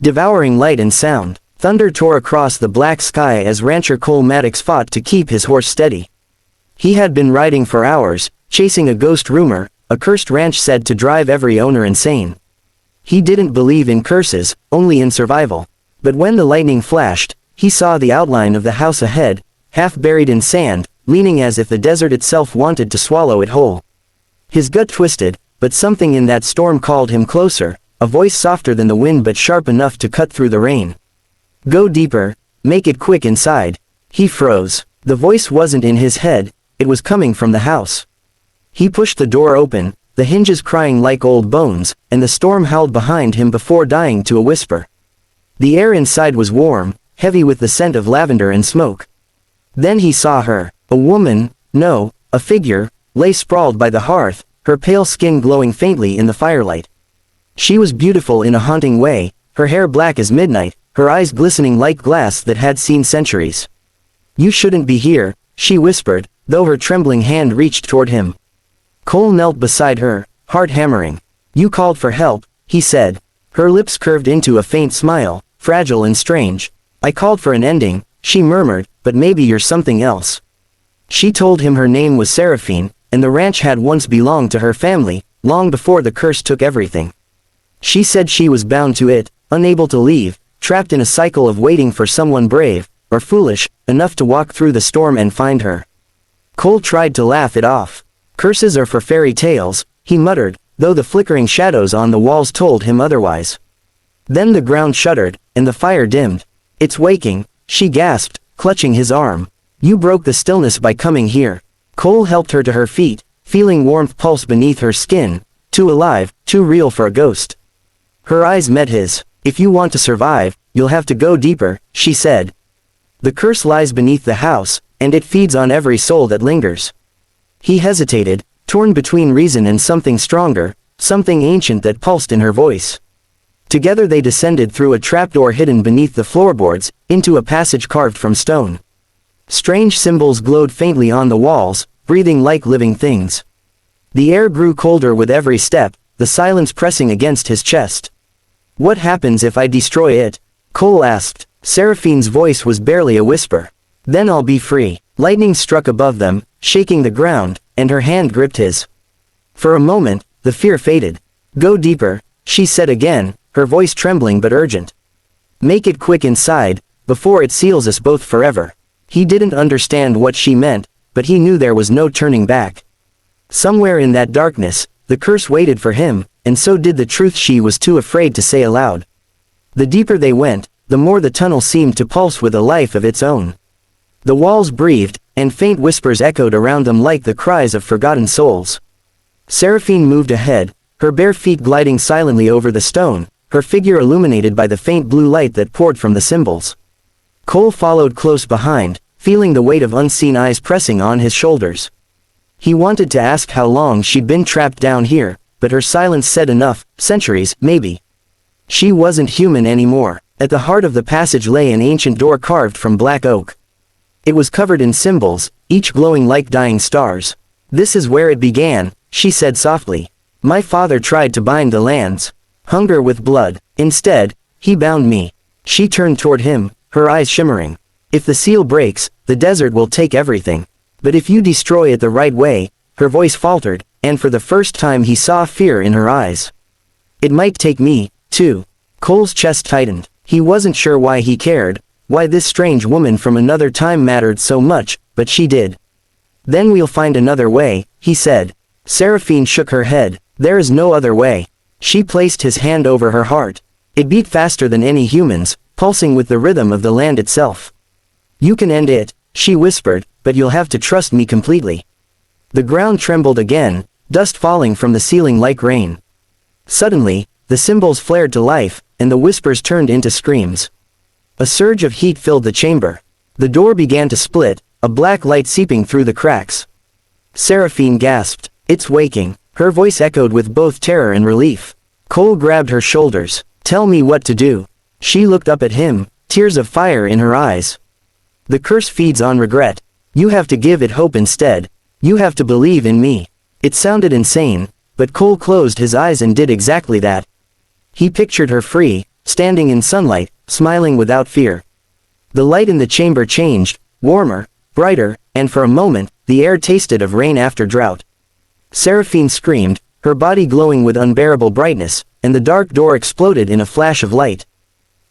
devouring light and sound. Thunder tore across the black sky as rancher Cole Maddox fought to keep his horse steady. He had been riding for hours, chasing a ghost rumor, a cursed ranch said to drive every owner insane. He didn't believe in curses, only in survival. But when the lightning flashed, he saw the outline of the house ahead, half buried in sand, leaning as if the desert itself wanted to swallow it whole. His gut twisted, but something in that storm called him closer, a voice softer than the wind but sharp enough to cut through the rain. Go deeper, make it quick inside. He froze. The voice wasn't in his head, it was coming from the house. He pushed the door open, the hinges crying like old bones, and the storm howled behind him before dying to a whisper. The air inside was warm, heavy with the scent of lavender and smoke. Then he saw her, a woman, no, a figure, lay sprawled by the hearth, her pale skin glowing faintly in the firelight. She was beautiful in a haunting way, her hair black as midnight, her eyes glistening like glass that had seen centuries. You shouldn't be here, she whispered, though her trembling hand reached toward him. Cole knelt beside her, heart hammering. You called for help, he said. Her lips curved into a faint smile, fragile and strange. I called for an ending, she murmured, but maybe you're something else. She told him her name was Seraphine, and the ranch had once belonged to her family, long before the curse took everything. She said she was bound to it, unable to leave, trapped in a cycle of waiting for someone brave, or foolish, enough to walk through the storm and find her. Cole tried to laugh it off. Curses are for fairy tales, he muttered, though the flickering shadows on the walls told him otherwise. Then the ground shuddered, and the fire dimmed. It's waking, she gasped, clutching his arm. You broke the stillness by coming here. Cole helped her to her feet, feeling warmth pulse beneath her skin, too alive, too real for a ghost. Her eyes met his. If you want to survive, you'll have to go deeper, she said. The curse lies beneath the house, and it feeds on every soul that lingers. He hesitated, torn between reason and something stronger, something ancient that pulsed in her voice. Together they descended through a trapdoor hidden beneath the floorboards, into a passage carved from stone. Strange symbols glowed faintly on the walls, breathing like living things. The air grew colder with every step, the silence pressing against his chest. What happens if I destroy it? Cole asked. Seraphine's voice was barely a whisper. Then I'll be free. Lightning struck above them, shaking the ground, and her hand gripped his. For a moment, the fear faded. Go deeper, she said again, her voice trembling but urgent. Make it quick inside, before it seals us both forever. He didn't understand what she meant, but he knew there was no turning back. Somewhere in that darkness, the curse waited for him, and so did the truth she was too afraid to say aloud. The deeper they went, the more the tunnel seemed to pulse with a life of its own. The walls breathed, and faint whispers echoed around them like the cries of forgotten souls. Seraphine moved ahead, her bare feet gliding silently over the stone, her figure illuminated by the faint blue light that poured from the symbols. Cole followed close behind, feeling the weight of unseen eyes pressing on his shoulders. He wanted to ask how long she'd been trapped down here, but her silence said enough, centuries, maybe. She wasn't human anymore. At the heart of the passage lay an ancient door carved from black oak. It was covered in symbols, each glowing like dying stars. This is where it began, she said softly. My father tried to bind the land's hunger with blood. Instead, he bound me. She turned toward him, her eyes shimmering. If the seal breaks, the desert will take everything. But if you destroy it the right way, her voice faltered, and for the first time he saw fear in her eyes. It might take me, too. Cole's chest tightened. He wasn't sure why he cared, why this strange woman from another time mattered so much, but she did. Then we'll find another way, he said. Seraphine shook her head. There is no other way. She placed his hand over her heart. It beat faster than any human's, pulsing with the rhythm of the land itself. You can end it, she whispered, but you'll have to trust me completely. The ground trembled again, dust falling from the ceiling like rain. Suddenly, the symbols flared to life, and the whispers turned into screams. A surge of heat filled the chamber. The door began to split, a black light seeping through the cracks. Seraphine gasped. It's waking. Her voice echoed with both terror and relief. Cole grabbed her shoulders. Tell me what to do. She looked up at him, tears of fire in her eyes. The curse feeds on regret. You have to give it hope instead. You have to believe in me. It sounded insane, but Cole closed his eyes and did exactly that. He pictured her free, standing in sunlight, smiling without fear. The light in the chamber changed, warmer, brighter, and for a moment, the air tasted of rain after drought. Seraphine screamed, her body glowing with unbearable brightness, and the dark door exploded in a flash of light.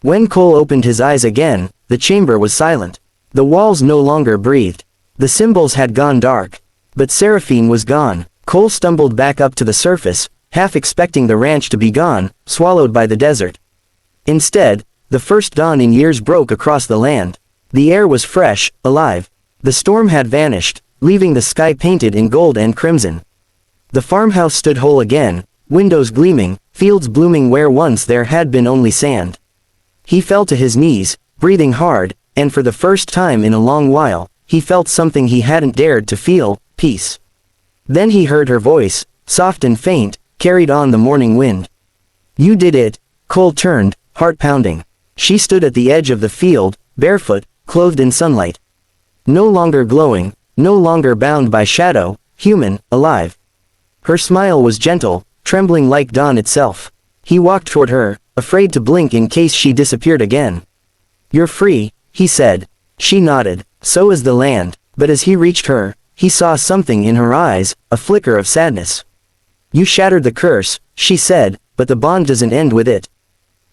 When Cole opened his eyes again, the chamber was silent. The walls no longer breathed. The symbols had gone dark. But Seraphine was gone. Cole stumbled back up to the surface, half expecting the ranch to be gone, swallowed by the desert. Instead, the first dawn in years broke across the land. The air was fresh, alive. The storm had vanished, leaving the sky painted in gold and crimson. The farmhouse stood whole again, windows gleaming, fields blooming where once there had been only sand. He fell to his knees, breathing hard, and for the first time in a long while, he felt something he hadn't dared to feel, peace. Then he heard her voice, soft and faint, carried on the morning wind. "You did it." Cole turned, heart pounding. She stood at the edge of the field, barefoot, clothed in sunlight. No longer glowing, no longer bound by shadow, human, alive. Her smile was gentle, trembling like dawn itself. He walked toward her, afraid to blink in case she disappeared again. "You're free," he said. She nodded. So is the land. But as he reached her, he saw something in her eyes, a flicker of sadness. "You shattered the curse," she said, "but the bond doesn't end with it."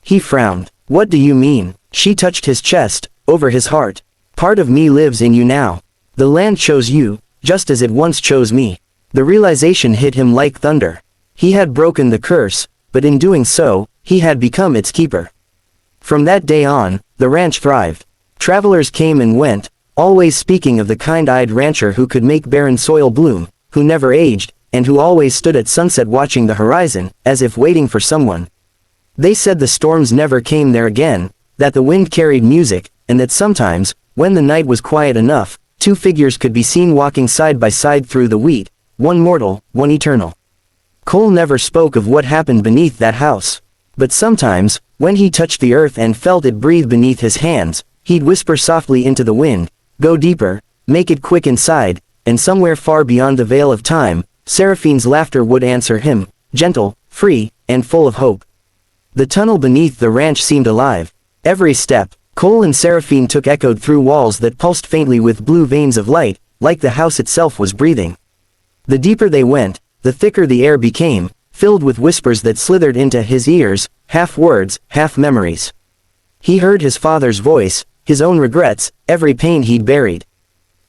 He frowned. "What do you mean?" She touched his chest, over his heart. "Part of me lives in you now. The land chose you, just as it once chose me." The realization hit him like thunder. He had broken the curse, but in doing so, he had become its keeper. From that day on, the ranch thrived. Travelers came and went, always speaking of the kind-eyed rancher who could make barren soil bloom, who never aged, and who always stood at sunset watching the horizon, as if waiting for someone. They said the storms never came there again, that the wind carried music, and that sometimes, when the night was quiet enough, two figures could be seen walking side by side through the wheat, one mortal, one eternal. Cole never spoke of what happened beneath that house. But sometimes, when he touched the earth and felt it breathe beneath his hands, he'd whisper softly into the wind, "Go deeper, make it quick inside," and somewhere far beyond the veil of time, Seraphine's laughter would answer him, gentle, free, and full of hope. The tunnel beneath the ranch seemed alive. Every step, Cole and Seraphine took echoed through walls that pulsed faintly with blue veins of light, like the house itself was breathing. The deeper they went, the thicker the air became, filled with whispers that slithered into his ears, half words, half memories. He heard his father's voice, his own regrets, every pain he'd buried.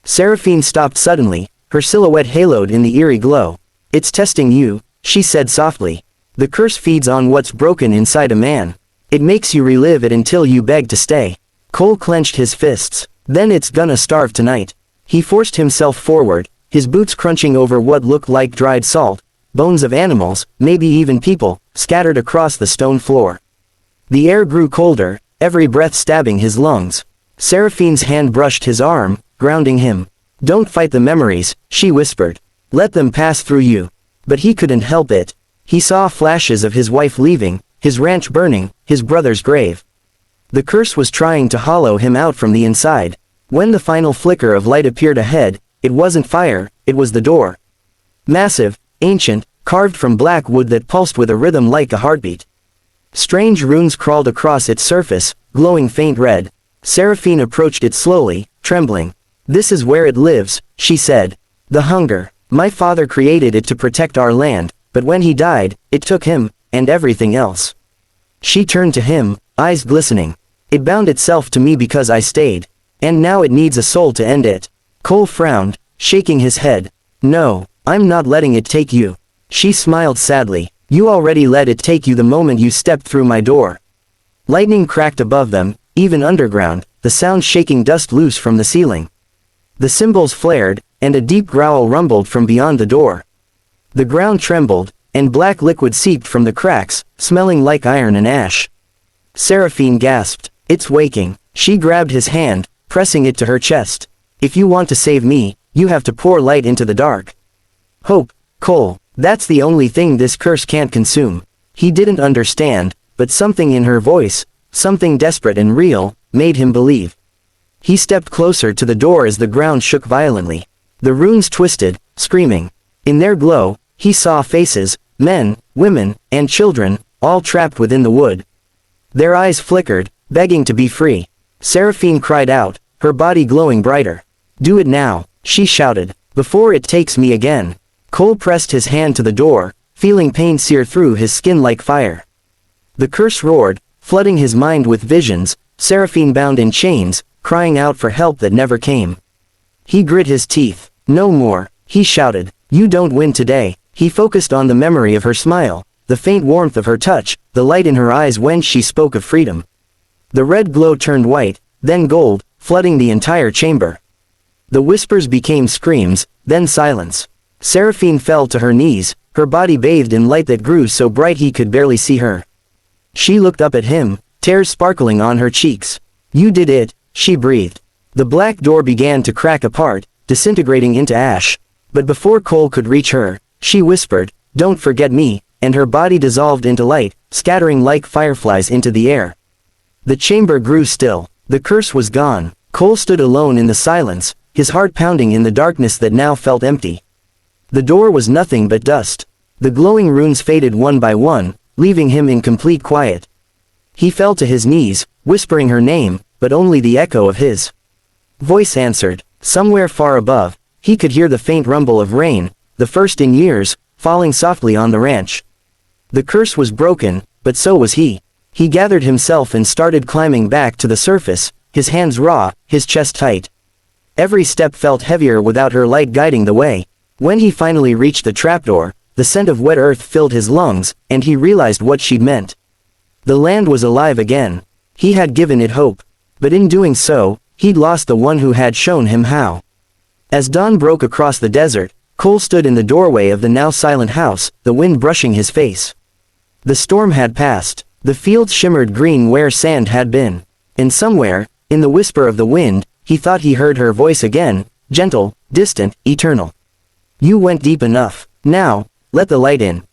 Seraphine stopped suddenly, her silhouette haloed in the eerie glow. "It's testing you," she said softly. "The curse feeds on what's broken inside a man. It makes you relive it until you beg to stay." Cole clenched his fists. "Then it's gonna starve tonight." He forced himself forward, his boots crunching over what looked like dried salt, bones of animals, maybe even people, scattered across the stone floor. The air grew colder, every breath stabbing his lungs. Seraphine's hand brushed his arm, grounding him. "Don't fight the memories," she whispered. "Let them pass through you." But he couldn't help it. He saw flashes of his wife leaving, his ranch burning, his brother's grave. The curse was trying to hollow him out from the inside. When the final flicker of light appeared ahead, it wasn't fire, it was the door. Massive, ancient, carved from black wood that pulsed with a rhythm like a heartbeat. Strange runes crawled across its surface, glowing faint red. Seraphine approached it slowly, trembling. "This is where it lives," she said. "The hunger. My father created it to protect our land, but when he died, it took him, and everything else." She turned to him, eyes glistening. "It bound itself to me because I stayed. And now it needs a soul to end it." Cole frowned, shaking his head. "No, I'm not letting it take you." She smiled sadly. "You already let it take you the moment you stepped through my door." Lightning cracked above them, even underground, the sound shaking dust loose from the ceiling. The symbols flared, and a deep growl rumbled from beyond the door. The ground trembled, and black liquid seeped from the cracks, smelling like iron and ash. Seraphine gasped. "It's waking." She grabbed his hand, pressing it to her chest. "If you want to save me, you have to pour light into the dark." "Hope, Cole, that's the only thing this curse can't consume." He didn't understand, but something in her voice, something desperate and real, made him believe. He stepped closer to the door as the ground shook violently. The runes twisted, screaming. In their glow, he saw faces, men, women, and children, all trapped within the wood. Their eyes flickered, begging to be free. Seraphine cried out, her body glowing brighter. Do it now, she shouted, before it takes me again. Cole pressed his hand to the door, feeling pain sear through his skin like fire. The curse roared, flooding his mind with visions, Seraphine bound in chains, crying out for help that never came. He grit his teeth. No more, he shouted. You don't win today. He focused on the memory of her smile, the faint warmth of her touch, the light in her eyes when she spoke of freedom. The red glow turned white, then gold, flooding the entire chamber. The whispers became screams, then silence. Seraphine fell to her knees, her body bathed in light that grew so bright he could barely see her. She looked up at him, tears sparkling on her cheeks. You did it, she breathed. The black door began to crack apart, disintegrating into ash. But before Cole could reach her, she whispered, Don't forget me, and her body dissolved into light, scattering like fireflies into the air. The chamber grew still. The curse was gone. Cole stood alone in the silence, his heart pounding in the darkness that now felt empty. The door was nothing but dust. The glowing runes faded one by one, leaving him in complete quiet. He fell to his knees, whispering her name, but only the echo of his voice answered. Somewhere far above, he could hear the faint rumble of rain, the first in years, falling softly on the ranch. The curse was broken, but so was he. He gathered himself and started climbing back to the surface, his hands raw, his chest tight. Every step felt heavier without her light guiding the way. When he finally reached the trapdoor, the scent of wet earth filled his lungs, and he realized what she'd meant. The land was alive again. He had given it hope. But in doing so, he'd lost the one who had shown him how. As dawn broke across the desert, Cole stood in the doorway of the now silent house, the wind brushing his face. The storm had passed. The fields shimmered green where sand had been. And somewhere, in the whisper of the wind, he thought he heard her voice again, gentle, distant, eternal. You went deep enough. Now, let the light in.